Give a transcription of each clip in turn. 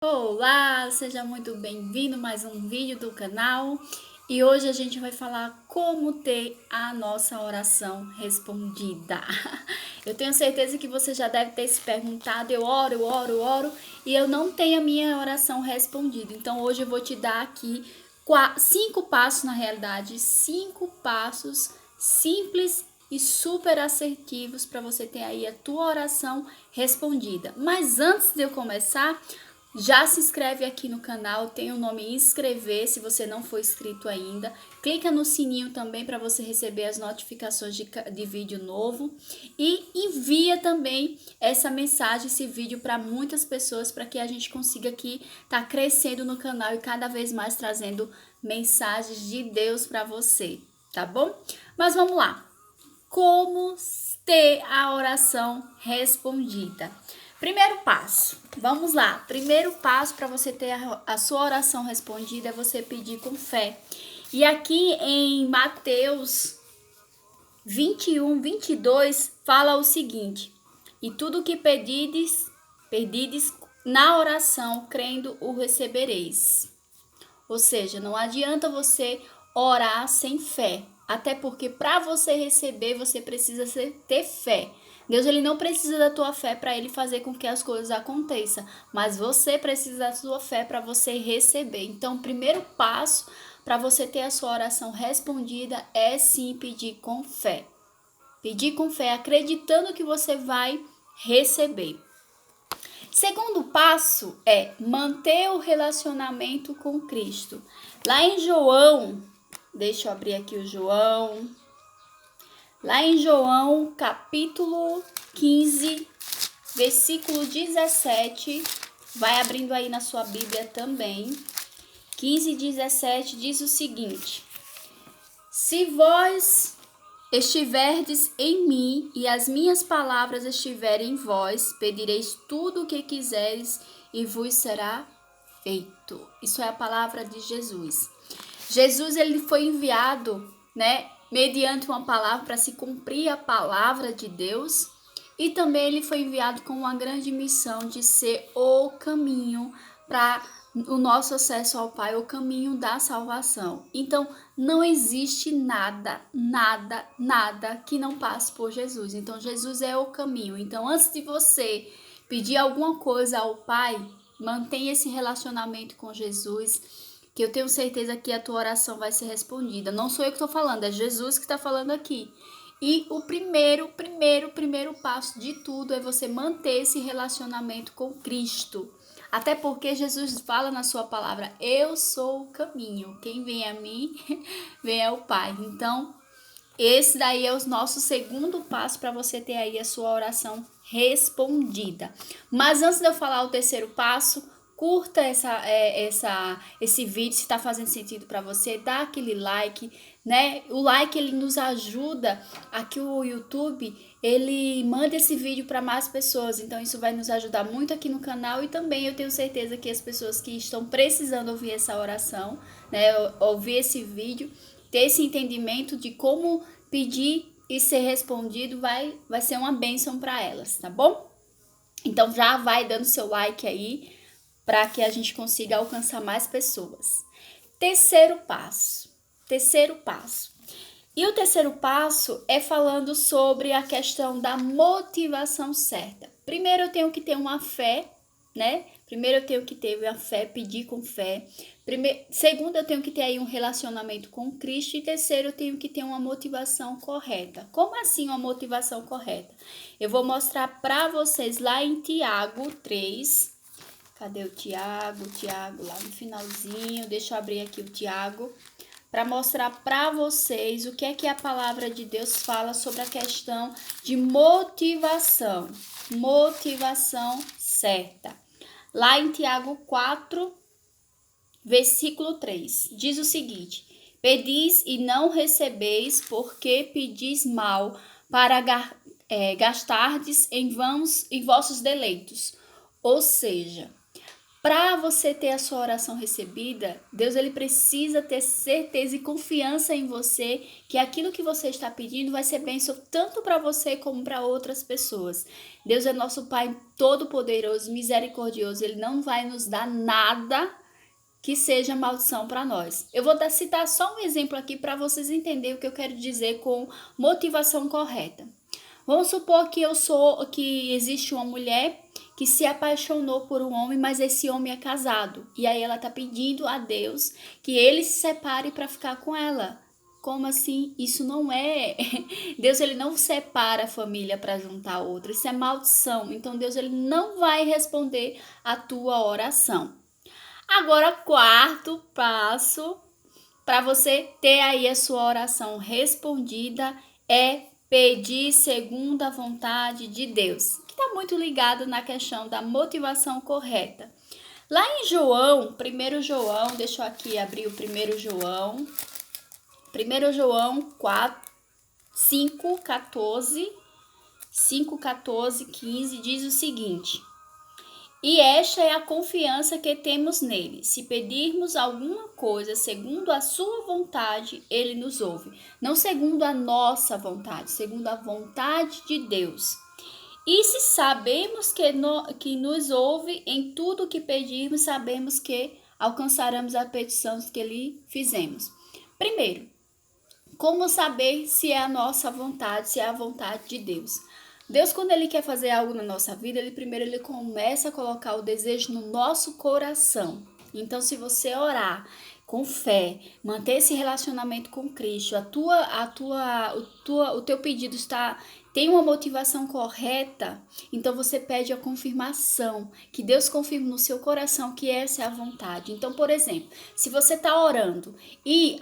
Olá, seja muito bem-vindo a mais um vídeo do canal. E hoje a gente vai falar como ter a nossa oração respondida. Eu tenho certeza que você já deve ter se perguntado, eu oro e eu não tenho a minha oração respondida. Então hoje eu vou te dar aqui 5 passos, na realidade, 5 passos simples e super assertivos para você ter aí a tua oração respondida. Mas antes de eu começar, já se inscreve aqui no canal, tem o nome inscrever se você não for inscrito ainda. Clica no sininho também para você receber as notificações de vídeo novo. E envia também essa mensagem, esse vídeo para muitas pessoas para que a gente consiga aqui estar crescendo no canal e cada vez mais trazendo mensagens de Deus para você, tá bom? Mas vamos lá. Como ter a oração respondida? Primeiro passo, vamos lá. Primeiro passo para você ter a sua oração respondida é você pedir com fé. E aqui em Mateus 21:22 fala o seguinte: E tudo que pedides na oração, crendo, o recebereis. Ou seja, não adianta você orar sem fé. Até porque para você receber, você precisa ter fé. Deus ele não precisa da tua fé para ele fazer com que as coisas aconteçam, mas você precisa da sua fé para você receber. Então, o primeiro passo para você ter a sua oração respondida é sim pedir com fé. Pedir com fé, acreditando que você vai receber. Segundo passo é manter o relacionamento com Cristo. Lá em João, deixa eu abrir aqui o João. Lá em João, capítulo 15, versículo 17, vai abrindo aí na sua Bíblia também. 15:17 diz o seguinte: Se vós estiverdes em mim e as minhas palavras estiverem em vós, pedireis tudo o que quiseres e vos será feito. Isso é a palavra de Jesus. Jesus ele foi enviado, mediante uma palavra para se cumprir a palavra de Deus, e também ele foi enviado com uma grande missão de ser o caminho para o nosso acesso ao Pai, o caminho da salvação. Então, não existe nada que não passe por Jesus. Então, Jesus é o caminho. Então, antes de você pedir alguma coisa ao Pai, mantenha esse relacionamento com Jesus, que eu tenho certeza que a tua oração vai ser respondida. Não sou eu que estou falando, é Jesus que está falando aqui. E o primeiro passo de tudo é você manter esse relacionamento com Cristo. Até porque Jesus fala na sua palavra: eu sou o caminho. Quem vem a mim, vem ao Pai. Então, esse daí é o nosso segundo passo para você ter aí a sua oração respondida. Mas antes de eu falar o terceiro passo, curta esse vídeo se está fazendo sentido para você, dá aquele like, né? O like ele nos ajuda a que o YouTube ele manda esse vídeo para mais pessoas, então isso vai nos ajudar muito aqui no canal e também eu tenho certeza que as pessoas que estão precisando ouvir essa oração, né, ouvir esse vídeo, ter esse entendimento de como pedir e ser respondido vai ser uma bênção para elas, tá bom? Então já vai dando seu like aí para que a gente consiga alcançar mais pessoas. Terceiro passo. E o terceiro passo é falando sobre a questão da motivação certa. Primeiro eu tenho que ter uma fé, né? Primeiro eu tenho que ter a fé, pedir com fé. Segundo, eu tenho que ter aí um relacionamento com Cristo. E terceiro, eu tenho que ter uma motivação correta. Como assim uma motivação correta? Eu vou mostrar para vocês lá em Tiago 3. Cadê o Tiago? Tiago lá no finalzinho. Deixa eu abrir aqui o Tiago para mostrar para vocês o que é que a palavra de Deus fala sobre a questão de motivação. Motivação certa. Lá em Tiago 4, versículo 3, diz o seguinte: Pedis e não recebeis, porque pedis mal, para gastardes em vãos em vossos deleitos. Ou seja, Para você ter a sua oração recebida, Deus ele precisa ter certeza e confiança em você que aquilo que você está pedindo vai ser bênção tanto para você como para outras pessoas. Deus é nosso Pai todo-poderoso, misericordioso, ele não vai nos dar nada que seja maldição para nós. Eu vou citar só um exemplo aqui para vocês entenderem o que eu quero dizer com motivação correta. Vamos supor que existe uma mulher que se apaixonou por um homem, mas esse homem é casado. E aí ela tá pedindo a Deus que ele se separe para ficar com ela. Como assim? Isso não é. Deus ele não separa a família para juntar outra. Isso é maldição. Então Deus ele não vai responder a tua oração. Agora, quarto passo para você ter aí a sua oração respondida é pedir segundo a vontade de Deus, que está muito ligado na questão da motivação correta. Lá em João, 1 João, deixa eu aqui abrir o 1 João, 1 João 4, 5, 14, 5, 14, 15, diz o seguinte: e esta é a confiança que temos nele. Se pedirmos alguma coisa segundo a sua vontade, ele nos ouve. Não segundo a nossa vontade, segundo a vontade de Deus. E se sabemos que nos ouve em tudo que pedirmos, sabemos que alcançaremos a petição que lhe fizemos. Primeiro, como saber se é a nossa vontade, se é a vontade de Deus? Deus, quando ele quer fazer algo na nossa vida, ele começa a colocar o desejo no nosso coração. Então, se você orar com fé, manter esse relacionamento com Cristo, o teu pedido tem uma motivação correta, então você pede a confirmação, que Deus confirme no seu coração que essa é a vontade. Então, por exemplo, se você está orando e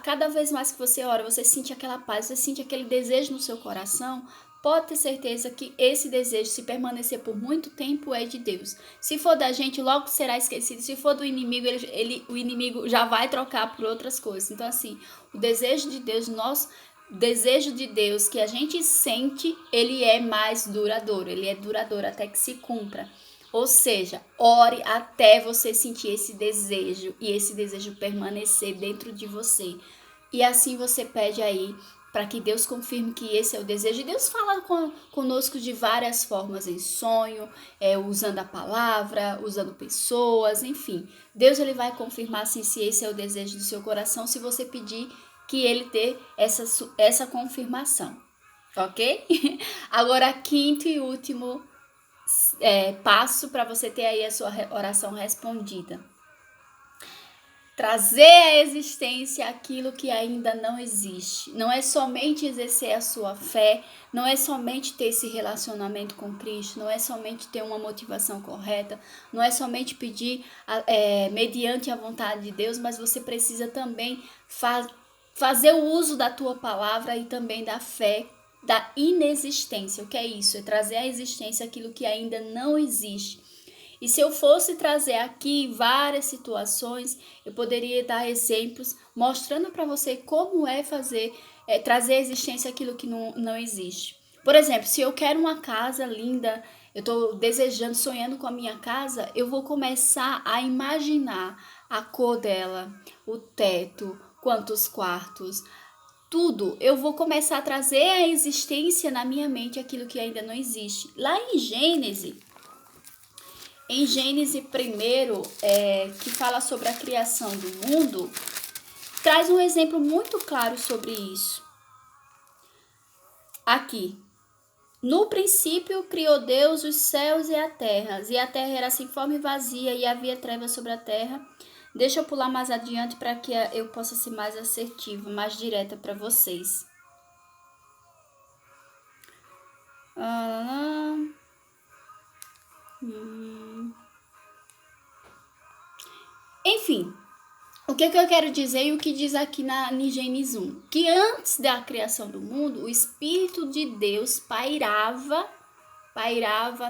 cada vez mais que você ora, você sente aquela paz, você sente aquele desejo no seu coração, pode ter certeza que esse desejo, se permanecer por muito tempo, é de Deus. Se for da gente, logo será esquecido. Se for do inimigo, o inimigo já vai trocar por outras coisas. Então, assim, o desejo de Deus, nosso desejo de Deus que a gente sente, ele é mais duradouro. Ele é duradouro até que se cumpra. Ou seja, ore até você sentir esse desejo e esse desejo permanecer dentro de você. E assim você pede aí para que Deus confirme que esse é o desejo. E Deus fala conosco de várias formas, em sonho, usando a palavra, usando pessoas, enfim. Deus ele vai confirmar assim, se esse é o desejo do seu coração, se você pedir que ele dê essa confirmação, ok? Agora, quinto e último passo para você ter aí a sua oração respondida. Trazer à existência aquilo que ainda não existe. Não é somente exercer a sua fé, não é somente ter esse relacionamento com Cristo, não é somente ter uma motivação correta, não é somente pedir mediante a vontade de Deus, mas você precisa também fazer o uso da tua palavra e também da fé, da inexistência. O que é isso? É trazer à existência aquilo que ainda não existe. E se eu fosse trazer aqui várias situações, eu poderia dar exemplos mostrando para você como trazer à existência aquilo que não existe. Por exemplo, se eu quero uma casa linda, eu estou desejando, sonhando com a minha casa, eu vou começar a imaginar a cor dela, o teto, quantos quartos, tudo. Eu vou começar a trazer à existência na minha mente aquilo que ainda não existe. Lá em Gênesis 1, que fala sobre a criação do mundo, traz um exemplo muito claro sobre isso. Aqui. No princípio, criou Deus os céus e a terra era sem forma e vazia, e havia trevas sobre a terra. Deixa eu pular mais adiante para que eu possa ser mais assertiva, mais direta para vocês. Enfim, o que eu quero dizer e o que diz aqui em Gênesis 1? Que antes da criação do mundo, o Espírito de Deus pairava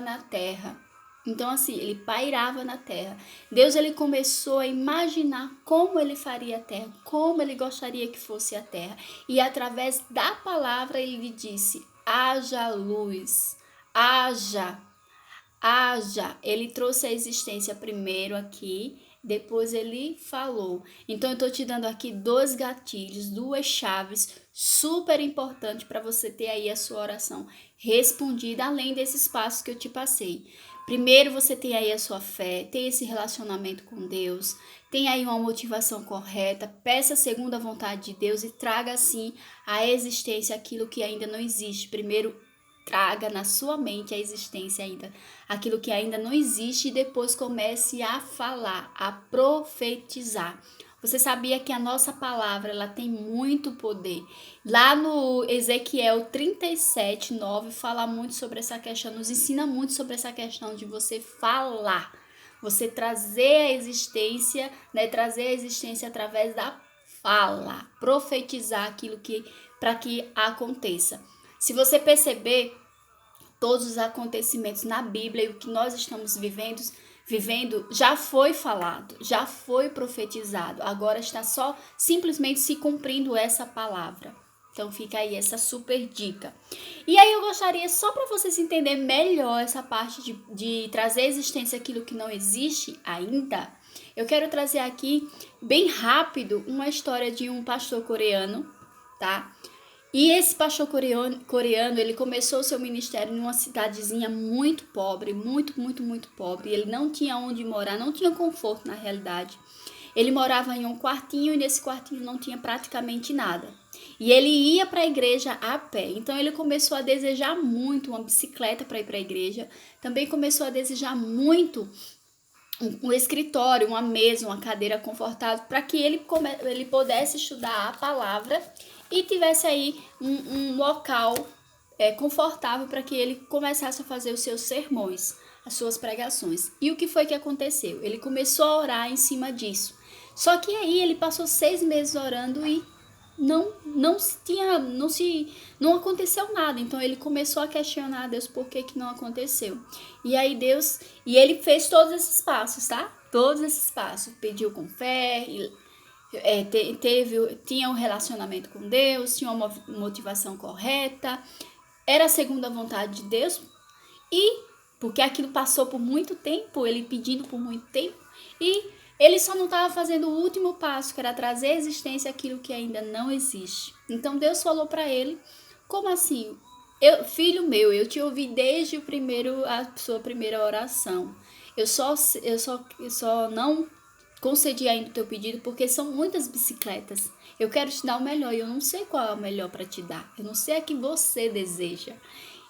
na terra. Então, assim, ele pairava na terra. Deus, ele começou a imaginar como ele faria a terra, como ele gostaria que fosse a terra. E através da palavra, ele disse, haja luz, haja haja. Ele trouxe a existência primeiro aqui, depois ele falou. Então, eu estou te dando aqui 2 gatilhos, 2 chaves super importantes para você ter aí a sua oração respondida, além desses passos que eu te passei. Primeiro, você tem aí a sua fé, tem esse relacionamento com Deus, tem aí uma motivação correta, peça segundo a vontade de Deus e traga, assim, à existência aquilo que ainda não existe. Primeiro, traga na sua mente a existência ainda, aquilo que ainda não existe, e depois comece a falar, a profetizar. Você sabia que a nossa palavra, ela tem muito poder? Lá no Ezequiel 37:9 fala muito sobre essa questão, nos ensina muito sobre essa questão de você falar, você trazer a existência, né, trazer a existência através da fala, profetizar aquilo que para que aconteça. Se você perceber, todos os acontecimentos na Bíblia e o que nós estamos vivendo já foi falado, já foi profetizado. Agora está só simplesmente se cumprindo essa palavra. Então fica aí essa super dica. E aí eu gostaria, só para vocês entenderem melhor essa parte de trazer à existência aquilo que não existe ainda, eu quero trazer aqui, bem rápido, uma história de um pastor coreano, tá? E esse pastor coreano, ele começou seu ministério em uma cidadezinha muito pobre, muito pobre. Ele não tinha onde morar, não tinha conforto na realidade. Ele morava em um quartinho e nesse quartinho não tinha praticamente nada. E ele ia para a igreja a pé. Então ele começou a desejar muito uma bicicleta para ir para a igreja. Também começou a desejar muito um escritório, uma mesa, uma cadeira confortável para que ele pudesse estudar a palavra e tivesse aí um local confortável para que ele começasse a fazer os seus sermões, as suas pregações. E o que foi que aconteceu? Ele começou a orar em cima disso. Só que aí ele passou 6 meses orando e não aconteceu nada. Então ele começou a questionar a Deus por que não aconteceu. E aí ele fez todos esses passos, tá? Todos esses passos. Pediu com fé, tinha um relacionamento com Deus, tinha uma motivação correta, era segundo a vontade de Deus, e porque aquilo passou por muito tempo, ele pedindo por muito tempo, e ele só não estava fazendo o último passo, que era trazer à existência aquilo que ainda não existe. Então Deus falou para ele: como assim? Filho meu, eu te ouvi desde a sua primeira oração. Eu só não concedi ainda o teu pedido porque são muitas bicicletas. Eu quero te dar o melhor e eu não sei qual é o melhor para te dar. Eu não sei a que você deseja.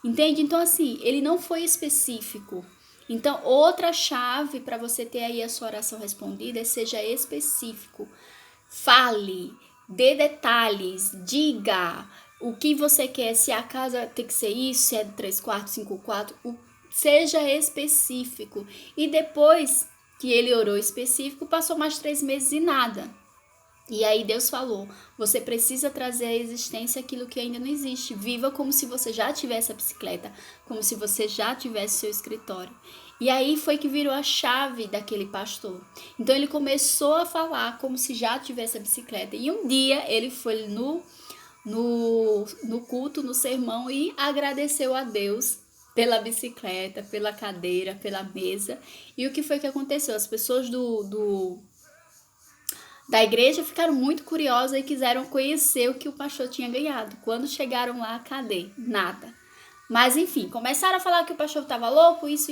Entende? Então, assim, ele não foi específico. Então, outra chave para você ter aí a sua oração respondida é seja específico. Fale, dê detalhes, diga o que você quer, se a casa tem que ser isso, se é de 3 quartos, 5 quartos, seja específico. E depois que ele orou específico, passou mais 3 meses e nada. E aí Deus falou: você precisa trazer à existência aquilo que ainda não existe. Viva como se você já tivesse a bicicleta, como se você já tivesse seu escritório. E aí foi que virou a chave daquele pastor. Então ele começou a falar como se já tivesse a bicicleta. E um dia ele foi no culto, no sermão, e agradeceu a Deus pela bicicleta, pela cadeira, pela mesa. E o que foi que aconteceu? As pessoas da igreja ficaram muito curiosas e quiseram conhecer o que o pastor tinha ganhado. Quando chegaram lá, cadê? Nada. Mas enfim, começaram a falar que o pastor estava louco, isso,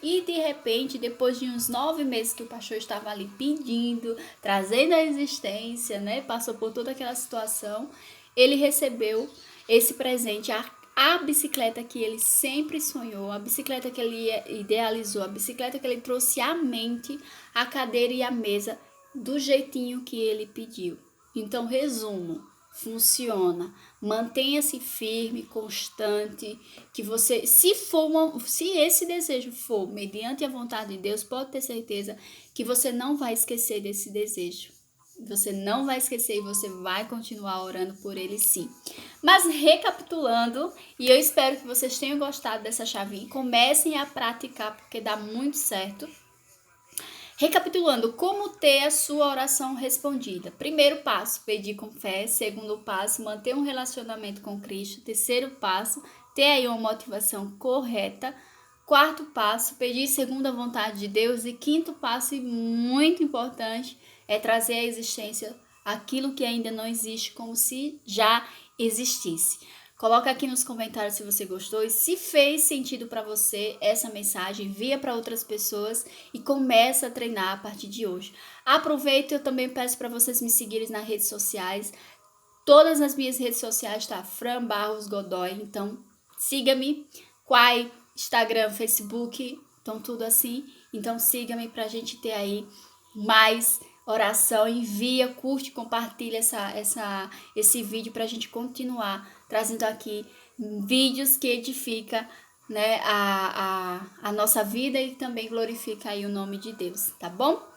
e de repente, depois de uns 9 meses que o pastor estava ali pedindo, trazendo a existência, né? Passou por toda aquela situação, ele recebeu esse presente, a bicicleta que ele sempre sonhou, a bicicleta que ele idealizou, a bicicleta que ele trouxe à mente, a cadeira e a mesa do jeitinho que ele pediu. Então, resumo: funciona. Mantenha-se firme, constante, que você, se esse desejo for mediante a vontade de Deus, pode ter certeza que você não vai esquecer desse desejo. Você não vai esquecer e você vai continuar orando por ele, sim. Mas recapitulando, e eu espero que vocês tenham gostado dessa chavinha, comecem a praticar porque dá muito certo. Recapitulando, como ter a sua oração respondida? Primeiro passo, pedir com fé. Segundo passo, manter um relacionamento com Cristo. Terceiro passo, ter aí uma motivação correta. Quarto passo, pedir segundo a vontade de Deus. E quinto passo, e muito importante, é trazer à existência aquilo que ainda não existe, como se já existisse. Coloca aqui nos comentários se você gostou e se fez sentido para você essa mensagem, envia para outras pessoas e começa a treinar a partir de hoje. Aproveita, eu também peço para vocês me seguirem nas redes sociais. Todas as minhas redes sociais tá Fran Barros Godoy, então siga-me. Quai, Instagram, Facebook, então tudo assim. Então siga-me pra gente ter aí mais oração. Envia, curte, compartilha esse vídeo pra gente continuar trazendo aqui vídeos que edifica, né, a nossa vida e também glorifica aí o nome de Deus, tá bom?